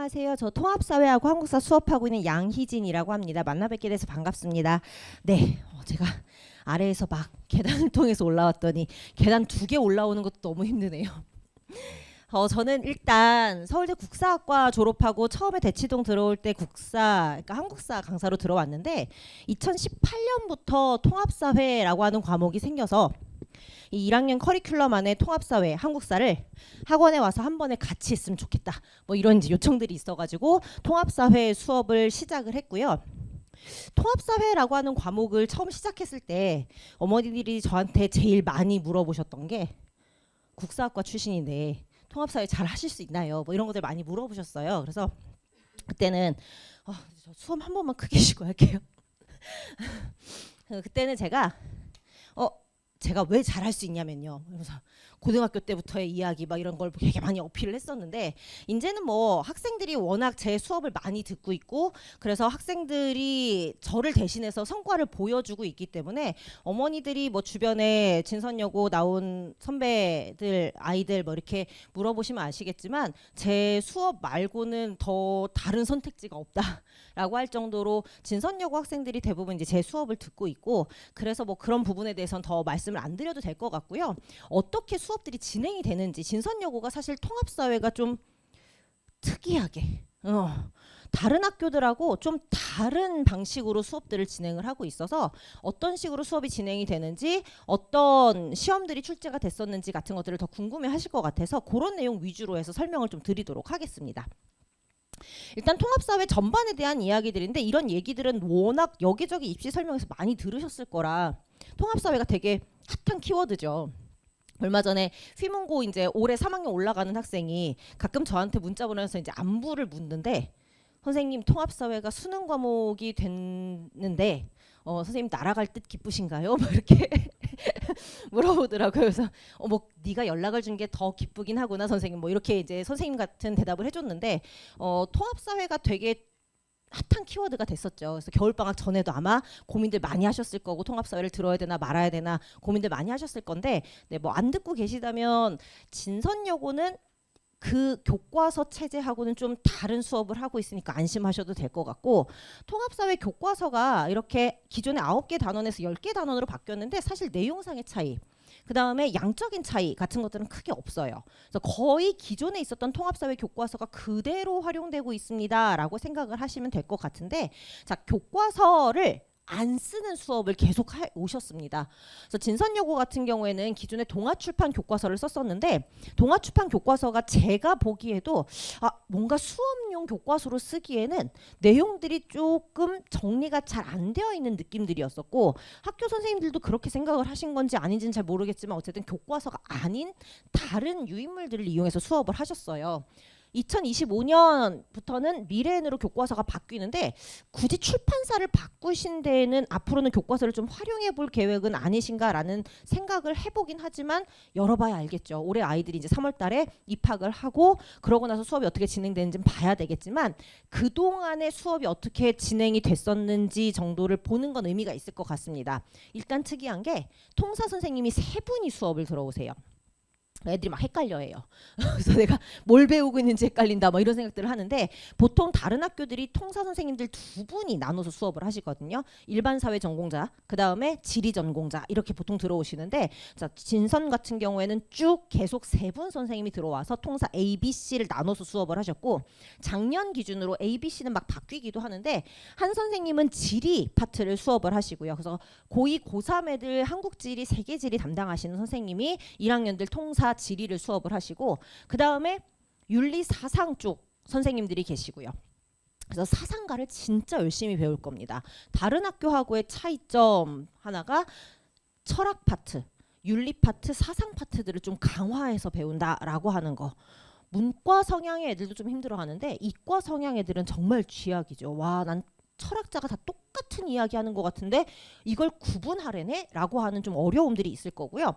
안녕하세요. 저 통합사회하고 한국사 수업하고 있는 양희진이라고 합니다. 만나 뵙게 돼서 반갑습니다. 네, 제가 아래에서 막 계단을 통해서 올라왔더니 계단 2개 올라오는 것도 너무 힘드네요. 저는 일단 서울대 국사학과 졸업하고 처음에 대치동 들어올 때 그러니까 한국사 강사로 들어왔는데 2018년부터 통합사회라고 하는 과목이 생겨서 이 1학년 커리큘럼 안에 통합사회, 한국사를 학원에 와서 한 번에 같이 했으면 좋겠다. 뭐 이런 이제 요청들이 있어가지고 통합사회 수업을 시작을 했고요. 통합사회라고 하는 과목을 처음 시작했을 때 어머니들이 저한테 제일 많이 물어보셨던 게 국사학과 출신인데 통합사회 잘 하실 수 있나요? 뭐 이런 것들 많이 물어보셨어요. 그래서 그때는 저 수업 한 번만 크게 쉬고 할게요. 그때는 제가 왜 잘할 수 있냐면요. 그래서 고등학교 때부터의 이야기 막 이런 걸 되게 많이 어필을 했었는데 이제는 뭐 학생들이 워낙 제 수업을 많이 듣고 있고 그래서 학생들이 저를 대신해서 성과를 보여주고 있기 때문에 어머니들이 뭐 주변에 진선여고 나온 선배들 아이들 뭐 이렇게 물어보시면 아시겠지만 제 수업 말고는 더 다른 선택지가 없다라고 할 정도로 진선여고 학생들이 대부분 이제 제 수업을 듣고 있고 그래서 뭐 그런 부분에 대해서는 더 말씀을 안 드려도 될 것 같고요. 어떻게 수업들이 진행이 되는지 진선여고가 사실 통합사회가 좀 특이하게 다른 학교들하고 좀 다른 방식으로 수업들을 진행을 하고 있어서 어떤 식으로 수업이 진행이 되는지 어떤 시험들이 출제가 됐었는지 같은 것들을 더 궁금해 하실 것 같아서 그런 내용 위주로 해서 설명을 좀 드리도록 하겠습니다. 일단 통합사회 전반에 대한 이야기들인데 이런 얘기들은 워낙 여기저기 입시 설명에서 많이 들으셨을 거라 통합사회가 되게 핫한 키워드죠. 얼마 전에 휘문고 이제 올해 3학년 올라가는 학생이 가끔 저한테 문자 보내면서 이제 안부를 묻는데 선생님 통합사회가 수능 과목이 됐는데 선생님 날아갈 듯 기쁘신가요? 뭐 이렇게 물어보더라고요. 그래서 뭐 네가 연락을 준 게 더 기쁘긴 하구나 선생님. 뭐 이렇게 이제 선생님 같은 대답을 해줬는데 통합사회가 되게 핫한 키워드가 됐었죠. 그래서 겨울방학 전에도 아마 고민들 많이 하셨을 거고 통합사회를 들어야 되나 말아야 되나 고민들 많이 하셨을 건데 네, 뭐 안 듣고 계시다면 진선여고는 그 교과서 체제하고는 좀 다른 수업을 하고 있으니까 안심하셔도 될 것 같고 통합사회 교과서가 이렇게 기존의 9개 단원에서 10개 단원으로 바뀌었는데 사실 내용상의 차이 그 다음에 양적인 차이 같은 것들은 크게 없어요. 그래서 거의 기존에 있었던 통합사회 교과서가 그대로 활용되고 있습니다 라고 생각을 하시면 될 것 같은데 자 교과서를 안 쓰는 수업을 계속 오셨습니다. 그래서 진선여고 같은 경우에는 기존에 동아출판 교과서를 썼었는데 동아출판 교과서가 제가 보기에도 뭔가 수업용 교과서로 쓰기에는 내용들이 조금 정리가 잘 안 되어 있는 느낌들이었었고 학교 선생님들도 그렇게 생각을 하신 건지 아닌지는 잘 모르겠지만 어쨌든 교과서가 아닌 다른 유인물들을 이용해서 수업을 하셨어요. 2025년부터는 미래엔으로 교과서가 바뀌는데 굳이 출판사를 바꾸신 데에는 앞으로는 교과서를 좀 활용해 볼 계획은 아니신가라는 생각을 해보긴 하지만 열어봐야 알겠죠. 올해 아이들이 이제 3월 달에 입학을 하고 그러고 나서 수업이 어떻게 진행되는지는 봐야 되겠지만 그동안의 수업이 어떻게 진행이 됐었는지 정도를 보는 건 의미가 있을 것 같습니다. 일단 특이한 게 통사 선생님이 3분이 수업을 들어오세요. 애들이 막 헷갈려해요. 그래서 내가 뭘 배우고 있는지 헷갈린다 뭐 이런 생각들을 하는데 보통 다른 학교들이 통사 선생님들 2분이 나눠서 수업을 하시거든요. 일반사회 전공자 그 다음에 지리 전공자 이렇게 보통 들어오시는데 자, 진선 같은 경우에는 쭉 계속 3분 선생님이 들어와서 통사 A, B, C를 나눠서 수업을 하셨고 작년 기준으로 A, B, C는 막 바뀌기도 하는데 한 선생님은 지리 파트를 수업을 하시고요. 그래서 고2, 고3 애들 한국지리, 세계지리 담당하시는 선생님이 1학년들 통사 지리를 수업을 하시고 그 다음에 윤리 사상 쪽 선생님들이 계시고요. 그래서 사상가를 진짜 열심히 배울 겁니다. 다른 학교하고의 차이점 하나가 철학 파트, 윤리 파트, 사상 파트들을 좀 강화해서 배운다라고 하는 거. 문과 성향의 애들도 좀 힘들어하는데 이과 성향 애들은 정말 쥐약이죠. 와, 난 철학자가 다 똑같은 이야기하는 것 같은데 이걸 구분하래네? 라고 하는 좀 어려움들이 있을 거고요.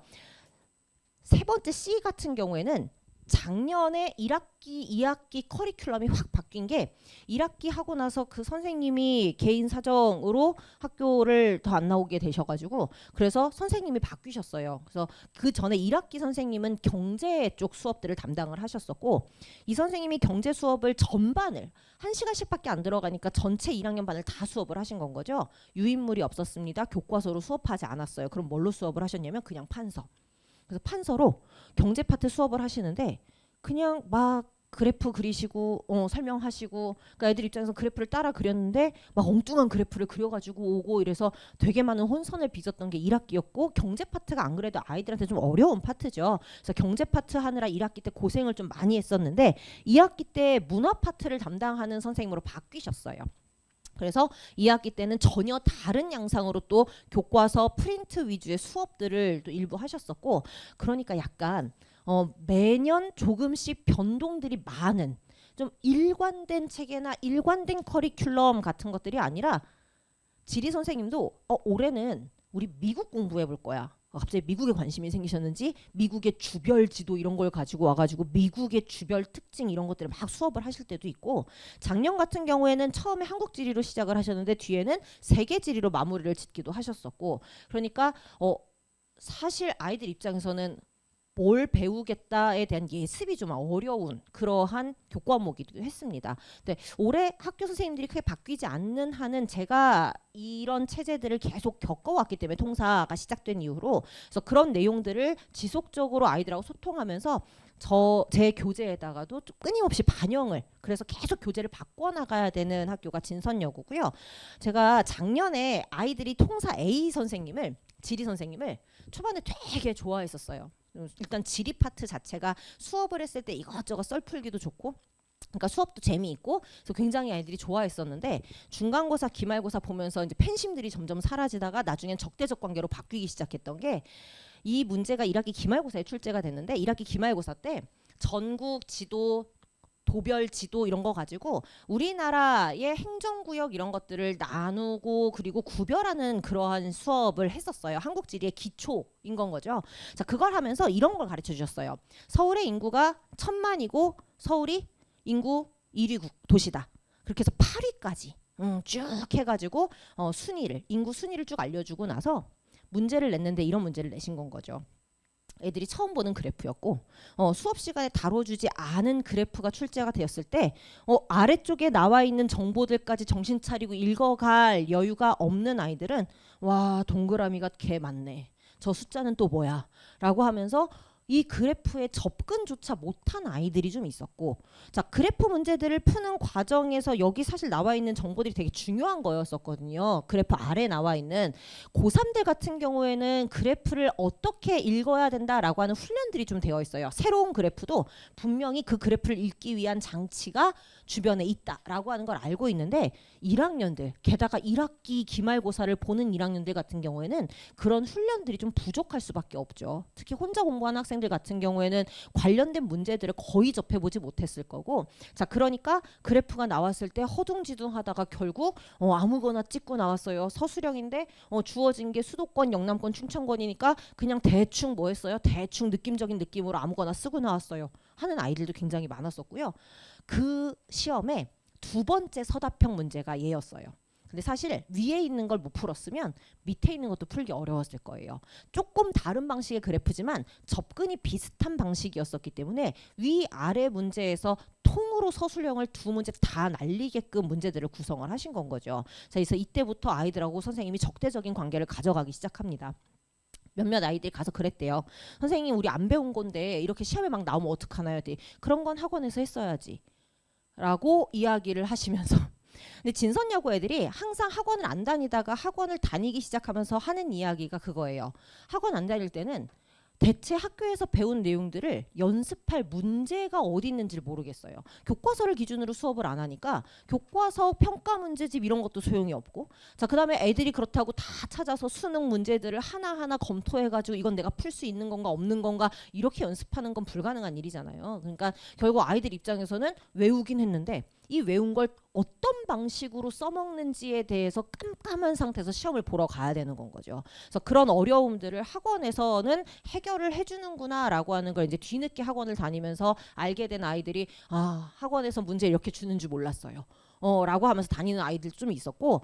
세 번째 C 같은 경우에는 작년에 1학기, 2학기 커리큘럼이 확 바뀐 게 1학기 하고 나서 그 선생님이 개인 사정으로 학교를 더 안 나오게 되셔가지고 그래서 선생님이 바뀌셨어요. 그래서 그 전에 1학기 선생님은 경제 쪽 수업들을 담당을 하셨었고 이 선생님이 경제 수업을 전반을 1시간씩밖에 안 들어가니까 전체 1학년 반을 다 수업을 하신 건 거죠. 유인물이 없었습니다. 교과서로 수업하지 않았어요. 그럼 뭘로 수업을 하셨냐면 그냥 판서. 그래서 판서로 경제 파트 수업을 하시는데 그냥 막 그래프 그리시고 설명하시고 그러니까 애들 입장에서 그래프를 따라 그렸는데 막 엉뚱한 그래프를 그려가지고 오고 이래서 되게 많은 혼선을 빚었던 게 1학기였고 경제 파트가 안 그래도 아이들한테 좀 어려운 파트죠. 그래서 경제 파트 하느라 1학기 때 고생을 좀 많이 했었는데 2학기 때 문화 파트를 담당하는 선생님으로 바뀌셨어요. 그래서 2학기 때는 전혀 다른 양상으로 또 교과서 프린트 위주의 수업들을 또 일부 하셨었고 그러니까 약간 매년 조금씩 변동들이 많은 좀 일관된 체계나 일관된 커리큘럼 같은 것들이 아니라 지리 선생님도 올해는 우리 미국 공부해 볼 거야. 갑자기 미국에 관심이 생기셨는지 미국의 주별 지도 이런 걸 가지고 와가지고 미국의 주별 특징 이런 것들을 막 수업을 하실 때도 있고 작년 같은 경우에는 처음에 한국 지리로 시작을 하셨는데 뒤에는 세계 지리로 마무리를 짓기도 하셨었고 그러니까 사실 아이들 입장에서는 뭘 배우겠다에 대한 예습이 좀 어려운 그러한 교과목이기도 했습니다. 근데 올해 학교 선생님들이 크게 바뀌지 않는 한은 제가 이런 체제들을 계속 겪어왔기 때문에 통사가 시작된 이후로 그래서 그런 내용들을 지속적으로 아이들하고 소통하면서 제 교재에다가도 끊임없이 반영을 그래서 계속 교재를 바꿔나가야 되는 학교가 진선여고고요. 제가 작년에 아이들이 통사 A 선생님을 지리 선생님을 초반에 되게 좋아했었어요. 일단 지리 파트 자체가 수업을 했을 때 이것저것 썰풀기도 좋고 그러니까 수업도 재미있고 그래서 굉장히 아이들이 좋아했었는데 중간고사 기말고사 보면서 이제 팬심들이 점점 사라지다가 나중엔 적대적 관계로 바뀌기 시작했던 게 이 문제가 1학기 기말고사에 출제가 됐는데 1학기 기말고사 때 전국 지도 도별 지도 이런 거 가지고 우리나라의 행정구역 이런 것들을 나누고 그리고 구별하는 그러한 수업을 했었어요. 한국 지리의 기초인 건 거죠. 자, 그걸 하면서 이런 걸 가르쳐 주셨어요. 서울의 인구가 1000만이고 서울이 인구 1위 도시다. 그렇게 해서 8위까지 쭉 해가지고 인구 순위를 쭉 알려주고 나서 문제를 냈는데 이런 문제를 내신 건 거죠. 애들이 처음 보는 그래프였고 수업 시간에 다뤄주지 않은 그래프가 출제가 되었을 때 아래쪽에 나와 있는 정보들까지 정신 차리고 읽어갈 여유가 없는 아이들은 와 동그라미가 개 많네. 저 숫자는 또 뭐야? 라고 하면서 이 그래프에 접근조차 못한 아이들이 좀 있었고 자 그래프 문제들을 푸는 과정에서 여기 사실 나와 있는 정보들이 되게 중요한 거였었거든요. 그래프 아래 나와 있는 고3들 같은 경우에는 그래프를 어떻게 읽어야 된다라고 하는 훈련들이 좀 되어 있어요. 새로운 그래프도 분명히 그 그래프를 읽기 위한 장치가 주변에 있다라고 하는 걸 알고 있는데 1학년들 게다가 1학기 기말고사를 보는 1학년들 같은 경우에는 그런 훈련들이 좀 부족할 수밖에 없죠. 특히 혼자 공부하는 학생들 같은 경우에는 관련된 문제들을 거의 접해보지 못했을 거고 자 그러니까 그래프가 나왔을 때 허둥지둥하다가 결국 아무거나 찍고 나왔어요. 서술형인데 주어진 게 수도권, 영남권, 충청권이니까 그냥 대충 뭐 했어요? 대충 느낌적인 느낌으로 아무거나 쓰고 나왔어요. 하는 아이들도 굉장히 많았었고요. 그 시험에 두 번째 서답형 문제가 얘였어요. 근데 사실 위에 있는 걸 못 풀었으면 밑에 있는 것도 풀기 어려웠을 거예요. 조금 다른 방식의 그래프지만 접근이 비슷한 방식이었었기 때문에 위아래 문제에서 통으로 서술형을 두 문제 다 날리게끔 문제들을 구성을 하신 건 거죠. 자, 그래서 이때부터 아이들하고 선생님이 적대적인 관계를 가져가기 시작합니다. 몇몇 아이들이 가서 그랬대요. 선생님 우리 안 배운 건데 이렇게 시험에 막 나오면 어떡하나요? 그런 건 학원에서 했어야지 라고 이야기를 하시면서 근데 진선여고 애들이 항상 학원을 안 다니다가 학원을 다니기 시작하면서 하는 이야기가 그거예요. 학원 안 다닐 때는 대체 학교에서 배운 내용들을 연습할 문제가 어디 있는지를 모르겠어요. 교과서를 기준으로 수업을 안 하니까 교과서 평가 문제집 이런 것도 소용이 없고 자 그다음에 애들이 그렇다고 다 찾아서 수능 문제들을 하나하나 검토해가지고 이건 내가 풀 수 있는 건가 없는 건가 이렇게 연습하는 건 불가능한 일이잖아요. 그러니까 결국 아이들 입장에서는 외우긴 했는데 이 외운 걸 어떤 방식으로 써먹는지에 대해서 깜깜한 상태에서 시험을 보러 가야 되는 건 거죠. 그래서 그런 어려움들을 학원에서는 해결을 해주는구나 라고 하는 걸 이제 뒤늦게 학원을 다니면서 알게 된 아이들이 아, 학원에서 문제 이렇게 주는 줄 몰랐어요. 라고 하면서 다니는 아이들 좀 있었고,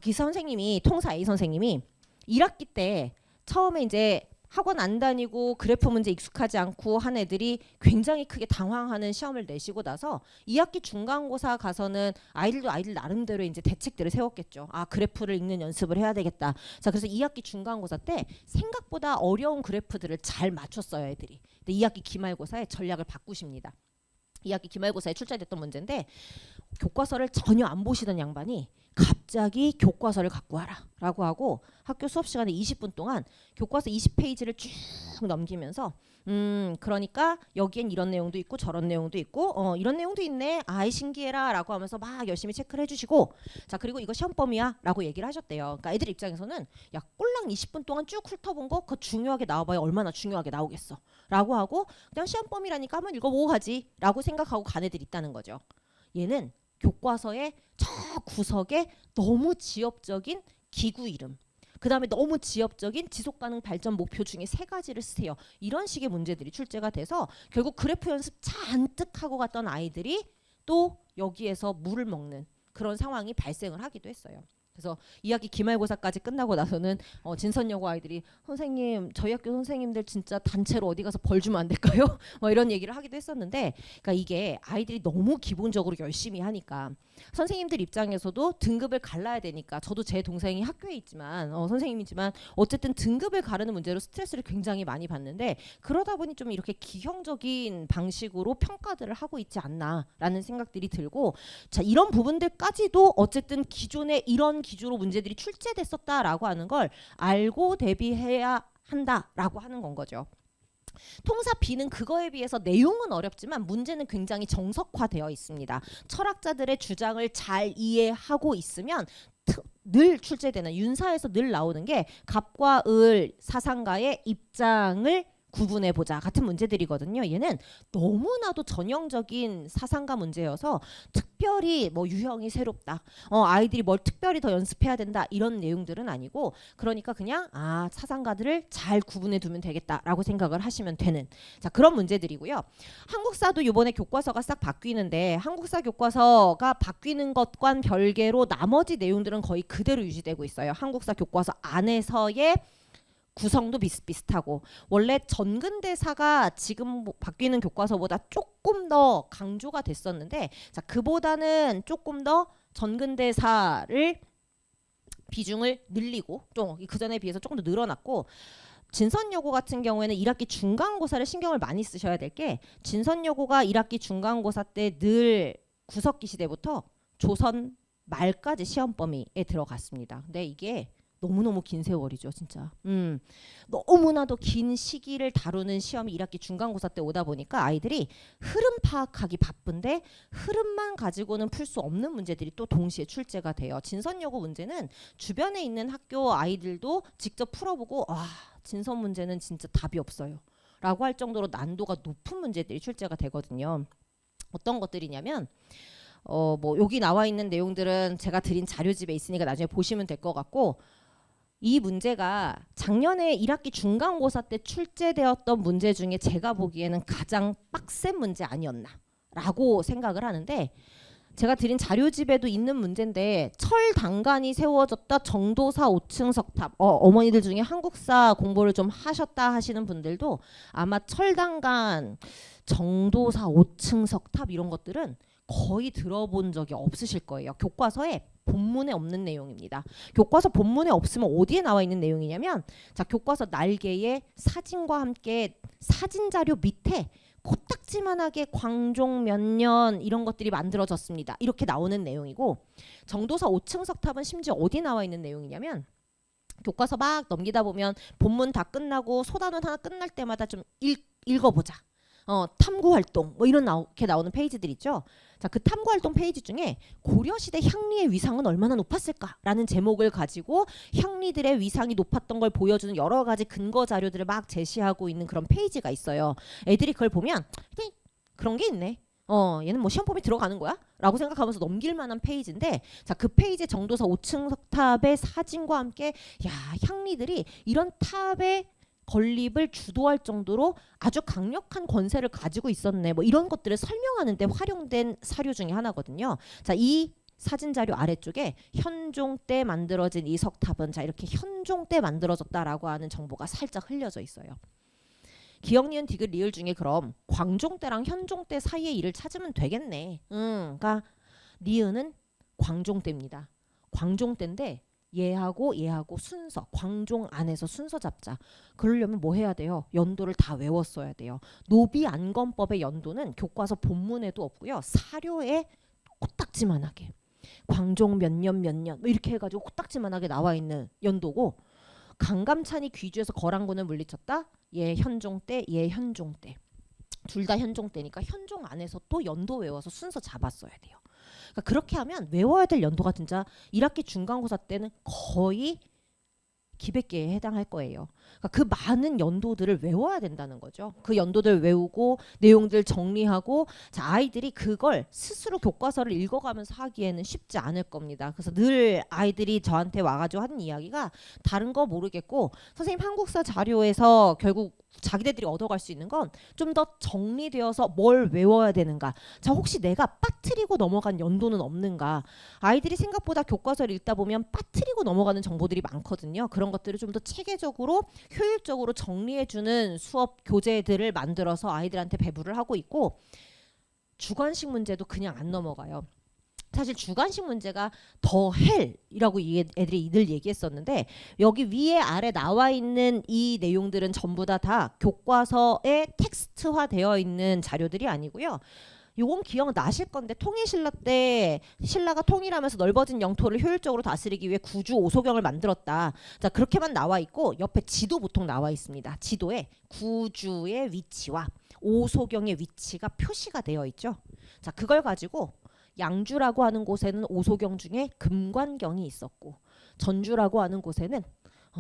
기사 선생님이, 통사 A 선생님이 1학기 때 처음에 이제 학원 안 다니고 그래프 문제 익숙하지 않고 한 애들이 굉장히 크게 당황하는 시험을 내시고 나서 2학기 중간고사 가서는 아이들도 아이들 나름대로 이제 대책들을 세웠겠죠. 아, 그래프를 읽는 연습을 해야 되겠다. 자, 그래서 2학기 중간고사 때 생각보다 어려운 그래프들을 잘 맞췄어요, 애들이. 근데 2학기 기말고사에 전략을 바꾸십니다. 2학기 기말고사에 출제됐던 문제인데 교과서를 전혀 안 보시던 양반이 갑자기 교과서를 갖고 와라 라고 하고 학교 수업 시간에 20분 동안 교과서 20페이지를 쭉 넘기면서 그러니까 여기엔 이런 내용도 있고 저런 내용도 있고 이런 내용도 있네, 아이 신기해라 라고 하면서 막 열심히 체크를 해주시고, 자, 그리고 이거 시험범위야 라고 얘기를 하셨대요. 그러니까 애들 입장에서는 야, 꼴랑 20분 동안 쭉 훑어본 거 그거 중요하게 나와봐야 얼마나 중요하게 나오겠어 라고 하고 그냥 시험범위라니까 한번 읽어보고 가지 라고 생각하고 간 애들이 있다는 거죠. 얘는 교과서의 저 구석에 너무 지엽적인 기구 이름, 그 다음에 너무 지엽적인 지속가능 발전 목표 중에 3가지를 쓰세요. 이런 식의 문제들이 출제가 돼서 결국 그래프 연습 잔뜩 하고 갔던 아이들이 또 여기에서 물을 먹는 그런 상황이 발생을 하기도 했어요. 그래서 2학기 기말고사까지 끝나고 나서는 진선여고 아이들이 선생님, 저희 학교 선생님들 진짜 단체로 어디 가서 벌 주면 안 될까요? 뭐 이런 얘기를 하기도 했었는데, 그러니까 이게 아이들이 너무 기본적으로 열심히 하니까 선생님들 입장에서도 등급을 갈라야 되니까, 저도 제 동생이 학교에 있지만 선생님이지만 어쨌든 등급을 가르는 문제로 스트레스를 굉장히 많이 받는데, 그러다 보니 좀 이렇게 기형적인 방식으로 평가들을 하고 있지 않나라는 생각들이 들고, 자, 이런 부분들까지도 어쨌든 기존에 이런 기조로 문제들이 출제됐었다라고 하는 걸 알고 대비해야 한다라고 하는 건 거죠. 통사 B는 그거에 비해서 내용은 어렵지만 문제는 굉장히 정석화되어 있습니다. 철학자들의 주장을 잘 이해하고 있으면 늘 출제되는, 윤사에서 늘 나오는 게 갑과 을 사상가의 입장을 구분해보자 같은 문제들이거든요. 얘는 너무나도 전형적인 사상가 문제여서 특별히 뭐 유형이 새롭다, 아이들이 뭘 특별히 더 연습해야 된다, 이런 내용들은 아니고, 그러니까 그냥 사상가들을 잘 구분해 두면 되겠다라고 생각을 하시면 되는, 자, 그런 문제들이고요. 한국사도 이번에 교과서가 싹 바뀌는데, 한국사 교과서가 바뀌는 것과는 별개로 나머지 내용들은 거의 그대로 유지되고 있어요. 한국사 교과서 안에서의 구성도 비슷비슷하고, 원래 전근대사가 지금 바뀌는 교과서보다 조금 더 강조가 됐었는데, 자, 그보다는 조금 더 전근대사를 비중을 늘리고 좀 그전에 비해서 조금 더 늘어났고, 진선여고 같은 경우에는 1학기 중간고사를 신경을 많이 쓰셔야 될 게, 진선여고가 1학기 중간고사 때 늘 구석기 시대부터 조선 말까지 시험 범위에 들어갔습니다. 근데 이게 너무너무 긴 세월이죠, 진짜. 너무나도 긴 시기를 다루는 시험이 1학기 중간고사 때 오다 보니까 아이들이 흐름 파악하기 바쁜데 흐름만 가지고는 풀 수 없는 문제들이 또 동시에 출제가 돼요. 진선여고 문제는 주변에 있는 학교 아이들도 직접 풀어보고 진선 문제는 진짜 답이 없어요 라고 할 정도로 난도가 높은 문제들이 출제가 되거든요. 어떤 것들이냐면 뭐 여기 나와 있는 내용들은 제가 드린 자료집에 있으니까 나중에 보시면 될 것 같고, 이 문제가 작년에 1학기 중간고사 때 출제되었던 문제 중에 제가 보기에는 가장 빡센 문제 아니었나 라고 생각을 하는데, 제가 드린 자료집에도 있는 문제인데, 철단간이 세워졌다 정도사 5층 석탑, 어머니들 중에 한국사 공부를 좀 하셨다 하시는 분들도 아마 철단간, 정도사 5층 석탑 이런 것들은 거의 들어본 적이 없으실 거예요. 교과서에 본문에 없는 내용입니다. 교과서 본문에 없으면 어디에 나와 있는 내용이냐면, 자, 교과서 날개에 사진과 함께 사진 자료 밑에 코딱지만하게 광종 몇 년 이런 것들이 만들어졌습니다, 이렇게 나오는 내용이고, 정도사 5층 석탑은 심지어 어디 나와 있는 내용이냐면, 교과서 막 넘기다 보면 본문 다 끝나고 소단원 하나 끝날 때마다 좀 읽어보자, 탐구활동 뭐 이렇게 나오는 페이지들 있죠. 자, 그 탐구활동 페이지 중에 고려시대 향리의 위상은 얼마나 높았을까라는 제목을 가지고 향리들의 위상이 높았던 걸 보여주는 여러 가지 근거 자료들을 막 제시하고 있는 그런 페이지가 있어요. 애들이 그걸 보면 그런 게 있네, 얘는 뭐 시험 범위 들어가는 거야? 라고 생각하면서 넘길 만한 페이지인데, 자, 그 페이지 정도서 5층 석탑의 사진과 함께 야, 향리들이 이런 탑의 건립을 주도할 정도로 아주 강력한 권세를 가지고 있었네. 뭐 이런 것들을 설명하는 데 활용된 사료 중에 하나거든요. 자, 이 사진 자료 아래쪽에 현종 때 만들어진 이 석탑은 자, 이렇게 현종 때 만들어졌다라고 하는 정보가 살짝 흘려져 있어요. 기역, 니은, 디귿, 리을 중에 그럼 광종 때랑 현종 때 사이의 일을 찾으면 되겠네. 그러니까 니은은 광종 때입니다. 광종 때인데 얘하고 순서, 광종 안에서 순서 잡자. 그러려면 뭐 해야 돼요? 연도를 다 외웠어야 돼요. 노비안건법의 연도는 교과서 본문에도 없고요. 사료에 코딱지만하게 광종 몇 년 뭐 이렇게 해가지고 코딱지만하게 나와 있는 연도고, 강감찬이 귀주에서 거란군을 물리쳤다. 얘 현종 때, 얘 현종 때. 둘 다 현종 때니까 현종 안에서 또 연도 외워서 순서 잡았어야 돼요. 그러니까 그렇게 하면 외워야 될 연도가 진짜 1학기 중간고사 때는 거의 기백계에 해당할 거예요. 그러니까 그 많은 연도들을 외워야 된다는 거죠. 그 연도들 외우고 내용들 정리하고, 자, 아이들이 그걸 스스로 교과서를 읽어가면서 하기에는 쉽지 않을 겁니다. 그래서 늘 아이들이 저한테 와가지고 하는 이야기가 다른 거 모르겠고, 선생님 한국사 자료에서 결국 자기네들이 얻어갈 수 있는 건 좀 더 정리되어서 뭘 외워야 되는가. 자, 혹시 내가 빠뜨리고 넘어간 연도는 없는가. 아이들이 생각보다 교과서를 읽다 보면 빠뜨리고 넘어가는 정보들이 많거든요. 그런 것들을 좀 더 체계적으로 효율적으로 정리해주는 수업 교재들을 만들어서 아이들한테 배부를 하고 있고, 주관식 문제도 그냥 안 넘어가요. 사실 주관식 문제가 더 헬이라고 애들이 늘 얘기했었는데, 여기 위에 아래 나와 있는 이 내용들은 전부 다 교과서에 텍스트화 되어 있는 자료들이 아니고요. 요건 기억나실 건데, 통일신라 때 신라가 통일하면서 넓어진 영토를 효율적으로 다스리기 위해 구주 오소경을 만들었다. 자, 그렇게만 나와 있고 옆에 지도 보통 나와 있습니다. 지도에 구주의 위치와 오소경의 위치가 표시가 되어 있죠. 자, 그걸 가지고 양주라고 하는 곳에는 오소경 중에 금관경이 있었고, 전주라고 하는 곳에는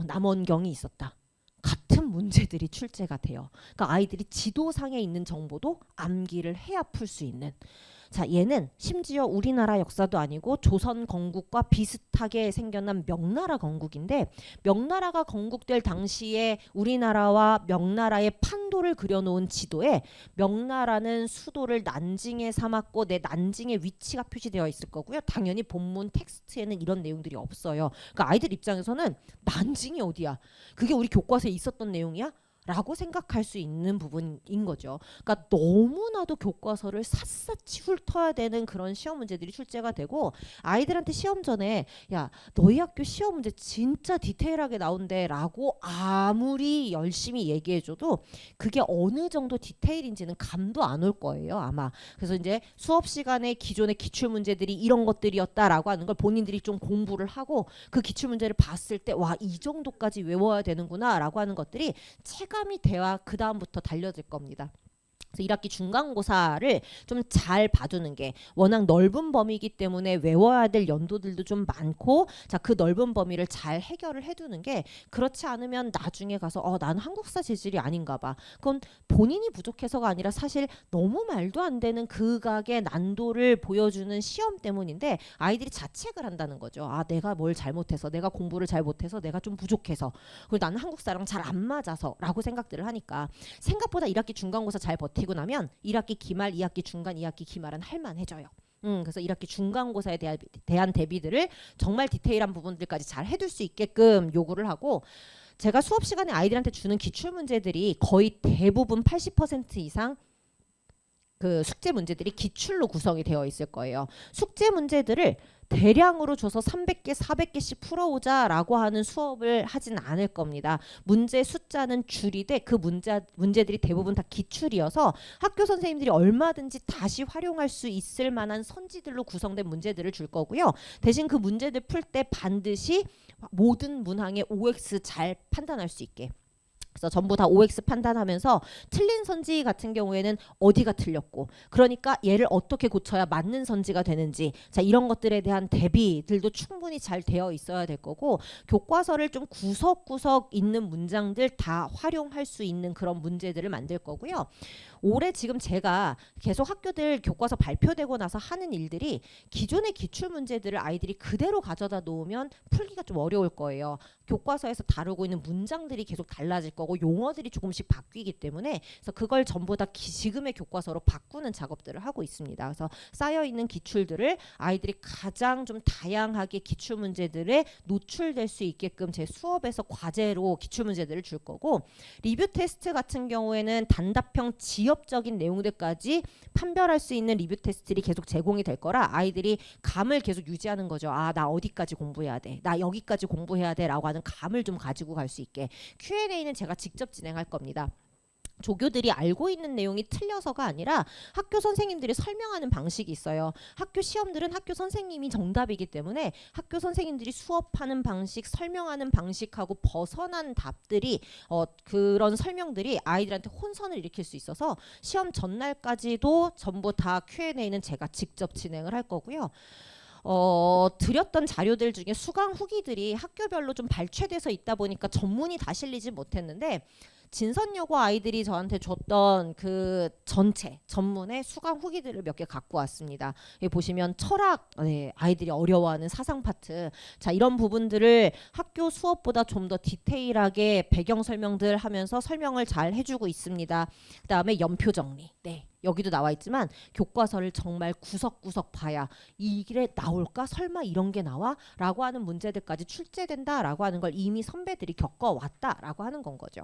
남원경이 있었다. 같은 문제들이 출제가 돼요. 그러니까 아이들이 지도상에 있는 정보도 암기를 해야 풀 수 있는. 자, 얘는 심지어 우리나라 역사도 아니고 조선 건국과 비슷하게 생겨난 명나라 건국인데, 명나라가 건국될 당시에 우리나라와 명나라의 판도를 그려놓은 지도에 명나라는 수도를 난징에 삼았고 내 난징의 위치가 표시되어 있을 거고요. 당연히 본문 텍스트에는 이런 내용들이 없어요. 그러니까 아이들 입장에서는 난징이 어디야? 그게 우리 교과서에 있었던 내용이야? 라고 생각할 수 있는 부분인 거죠. 그러니까 너무나도 교과서를 샅샅이 훑어야 되는 그런 시험 문제들이 출제가 되고, 아이들한테 시험 전에 야, 너희 학교 시험 문제 진짜 디테일하게 나온대 라고 아무리 열심히 얘기해줘도 그게 어느 정도 디테일인지는 감도 안 올 거예요, 아마. 그래서 이제 수업 시간에 기존의 기출 문제들이 이런 것들이었다라고 하는 걸 본인들이 좀 공부를 하고 그 기출 문제를 봤을 때 와, 이 정도까지 외워야 되는구나 라고 하는 것들이 체감이 돼야 그 다음부터 달려질 겁니다. 그래서 1학기 중간고사를 좀 잘 봐두는 게, 워낙 넓은 범위이기 때문에 외워야 될 연도들도 좀 많고, 자, 그 넓은 범위를 잘 해결을 해두는 게, 그렇지 않으면 나중에 가서 난 한국사 재질이 아닌가 봐. 그건 본인이 부족해서가 아니라 사실 너무 말도 안 되는 극악의 난도를 보여주는 시험 때문인데 아이들이 자책을 한다는 거죠. 아, 내가 뭘 잘못해서, 내가 공부를 잘 못해서, 내가 좀 부족해서, 그리고 나는 한국사랑 잘 안 맞아서 라고 생각들을 하니까, 생각보다 1학기 중간고사 잘 버티고 나면 1학기 기말, 2학기 중간, 2학기 기말은 할만해져요. 그래서 1학기 중간고사에 대한 대비들을 정말 디테일한 부분들까지 잘 해둘 수 있게끔 요구를 하고, 제가 수업 시간에 아이들한테 주는 기출 문제들이 거의 대부분 80% 이상 그 숙제 문제들이 기출로 구성이 되어 있을 거예요. 숙제 문제들을 대량으로 줘서 300개, 400개씩 풀어오자라고 하는 수업을 하진 않을 겁니다. 문제 숫자는 줄이되 그 문제들이 대부분 다 기출이어서 학교 선생님들이 얼마든지 다시 활용할 수 있을 만한 선지들로 구성된 문제들을 줄 거고요. 대신 그 문제들 풀 때 반드시 모든 문항의 OX 잘 판단할 수 있게, 그래서 전부 다 OX 판단하면서 틀린 선지 같은 경우에는 어디가 틀렸고, 그러니까 얘를 어떻게 고쳐야 맞는 선지가 되는지, 자, 이런 것들에 대한 대비들도 충분히 잘 되어 있어야 될 거고, 교과서를 좀 구석구석 있는 문장들 다 활용할 수 있는 그런 문제들을 만들 거고요. 올해 지금 제가 계속 학교들 교과서 발표되고 나서 하는 일들이 기존의 기출 문제들을 아이들이 그대로 가져다 놓으면 풀기가 좀 어려울 거예요. 교과서에서 다루고 있는 문장들이 계속 달라질 거고 용어들이 조금씩 바뀌기 때문에 그래서 그걸 전부 다 지금의 교과서로 바꾸는 작업들을 하고 있습니다. 그래서 쌓여 있는 기출들을 아이들이 가장 좀 다양하게 기출 문제들에 노출될 수 있게끔 제 수업에서 과제로 기출 문제들을 줄 거고, 리뷰 테스트 같은 경우에는 단답형 지엽적인 내용들까지 판별할 수 있는 리뷰 테스트들이 계속 제공이 될 거라 아이들이 감을 계속 유지하는 거죠. 아, 나 어디까지 공부해야 돼, 나 여기까지 공부해야 돼 라고 하는 감을 좀 가지고 갈 수 있게 Q&A는 제가 직접 진행할 겁니다. 조교들이 알고 있는 내용이 틀려서가 아니라 학교 선생님들이 설명하는 방식이 있어요. 학교 시험들은 학교 선생님이 정답이기 때문에 학교 선생님들이 수업하는 방식, 설명하는 방식하고 벗어난 답들이 그런 설명들이 아이들한테 혼선을 일으킬 수 있어서 시험 전날까지도 전부 다 Q&A는 제가 직접 진행을 할 거고요. 드렸던 자료들 중에 수강 후기들이 학교별로 좀 발췌돼서 있다 보니까 전문이 다 실리지 못했는데, 진선여고 아이들이 저한테 줬던 그 전체 전문의 수강 후기들을 몇 개 갖고 왔습니다. 여기 보시면 철학, 아이들이 어려워하는 사상 파트, 자 이런 부분들을 학교 수업보다 좀 더 디테일하게 배경 설명들 하면서 설명을 잘 해주고 있습니다. 그 다음에 연표 정리, 여기도 나와 있지만 교과서를 정말 구석구석 봐야 이게 나올까? 설마 이런 게 나와? 라고 하는 문제들까지 출제된다라고 하는 걸 이미 선배들이 겪어왔다라고 하는 건 거죠.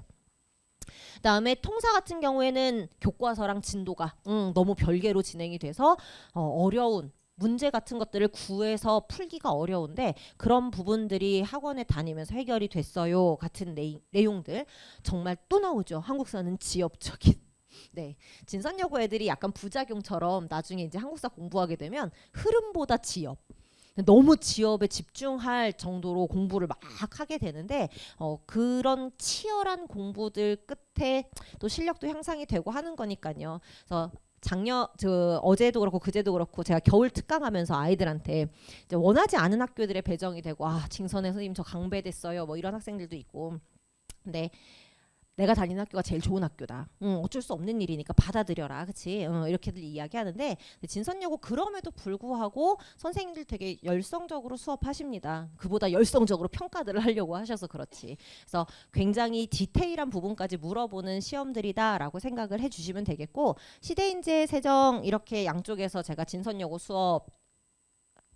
그다음에 통사 같은 경우에는 교과서랑 진도가 너무 별개로 진행이 돼서 어려운 문제 같은 것들을 구해서 풀기가 어려운데 그런 부분들이 학원에 다니면서 해결이 됐어요 같은 내용들 정말 또 나오죠. 한국사는 지엽적인. 진선여고 애들이 약간 부작용처럼 나중에 이제 한국사 공부하게 되면 흐름보다 지엽, 너무 지엽에 집중할 정도로 공부를 막 하게 되는데 그런 치열한 공부들 끝에 또 실력도 향상이 되고 하는 거니까요. 그래서 어제도 그렇고 그제도 그렇고 제가 겨울 특강하면서 아이들한테 이제 원하지 않은 학교들의 배정이 되고, 징선혜 선생님 저 강배됐어요 뭐 이런 학생들도 있고, 근데 내가 다니는 학교가 제일 좋은 학교다. 어쩔 수 없는 일이니까 받아들여라. 그치? 이렇게들 이야기하는데, 진선여고 그럼에도 불구하고 선생님들 되게 열성적으로 수업하십니다. 그보다 열성적으로 평가들을 하려고 하셔서 그렇지. 그래서 굉장히 디테일한 부분까지 물어보는 시험들이다라고 생각을 해주시면 되겠고, 시대인재, 세정 이렇게 양쪽에서 제가 진선여고 수업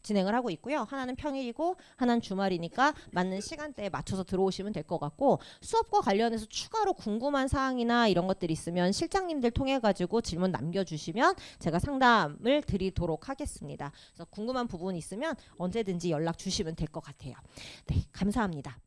진행을 하고 있고요. 하나는 평일이고 하나는 주말이니까 맞는 시간대에 맞춰서 들어오시면 될 것 같고, 수업과 관련해서 추가로 궁금한 사항이나 이런 것들이 있으면 실장님들 통해 가지고 질문 남겨주시면 제가 상담을 드리도록 하겠습니다. 그래서 궁금한 부분이 있으면 언제든지 연락 주시면 될 것 같아요. 감사합니다.